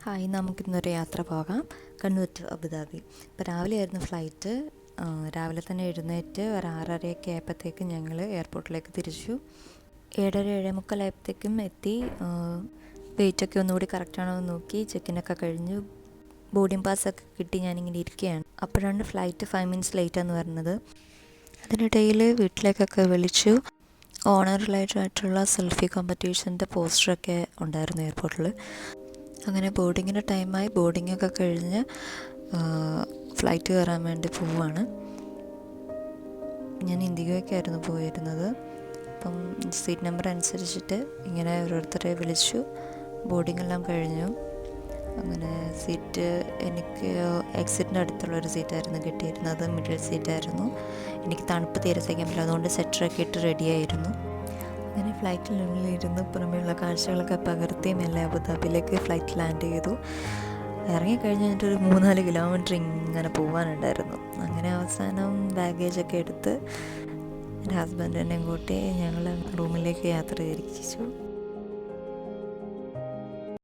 Hi, നമുക്കിന്നൊരു യാത്ര പോകാം. Kannur to Abu Dhabi. ഇപ്പോൾ രാവിലെ ആയിരുന്നു ഫ്ലൈറ്റ്. രാവിലെ തന്നെ എഴുന്നേറ്റ് ഒരു 6:30 ആയപ്പോഴത്തേക്കും ഞങ്ങൾ എയർപോർട്ടിലേക്ക് തിരിച്ചു. 7:30 ആയപ്പോഴത്തേക്കും എത്തി. വെയിറ്റൊക്കെ ഒന്നുകൂടി കറക്റ്റാണോ എന്ന് നോക്കി ചെക്കിനൊക്കെ കഴിഞ്ഞു. ബോർഡിംഗ് പാസ്സൊക്കെ കിട്ടി ഞാനിങ്ങനെ ഇരിക്കുകയാണ്. അപ്പോഴാണ് ഫ്ലൈറ്റ് 5 മിനിറ്റ്സ് ലേറ്റാന്ന് പറഞ്ഞത്. അതിനിടയിൽ വീട്ടിലേക്കൊക്കെ വിളിച്ചു. ഓണർ റിലേറ്റഡായിട്ടുള്ള സെൽഫി കോമ്പറ്റീഷൻ്റെ പോസ്റ്ററൊക്കെ ഉണ്ടായിരുന്നു എയർപോർട്ടിൽ. അങ്ങനെ ബോർഡിങ്ങിൻ്റെ ടൈമായി. ബോർഡിങ്ങൊക്കെ കഴിഞ്ഞ് ഫ്ലൈറ്റ് കയറാൻ വേണ്ടി പോവുകയാണ്. ഞാൻ ഇൻഡിഗോയ്ക്കായിരുന്നു പോയിരുന്നത്. അപ്പം സീറ്റ് നമ്പർ അനുസരിച്ചിട്ട് ഇങ്ങനെ ഓരോരുത്തരെ വിളിച്ചു. ബോർഡിംഗ് എല്ലാം കഴിഞ്ഞു. അങ്ങനെ സീറ്റ് എനിക്ക് എക്സിറ്റിൻ്റെ അടുത്തുള്ളൊരു സീറ്റായിരുന്നു കിട്ടിയിരുന്നത്. മിഡിൽ സീറ്റായിരുന്നു. എനിക്ക് തണുപ്പ് തീരെ സഹിക്കാൻ പറ്റില്ല, അതുകൊണ്ട് സ്വെറ്ററൊക്കെ ഇട്ട് റെഡിയായിരുന്നു. അങ്ങനെ ഫ്ലൈറ്റിനുള്ളിലിരുന്ന് പുറമേയുള്ള കാഴ്ചകളൊക്കെ പകർത്തി മെല്ലെ അബുദാബിയിലേക്ക് ഫ്ലൈറ്റ് ലാൻഡ് ചെയ്തു. ഇറങ്ങിക്കഴിഞ്ഞ് ഒരു 3-4 കിലോമീറ്റർ ഇങ്ങനെ പോകാനുണ്ടായിരുന്നു. അങ്ങനെ അവസാനം ബാഗേജൊക്കെ എടുത്ത് എൻ്റെ ഹസ്ബൻഡിനെയും കൂട്ടി ഞങ്ങൾ റൂമിലേക്ക് യാത്ര തിരിച്ചു.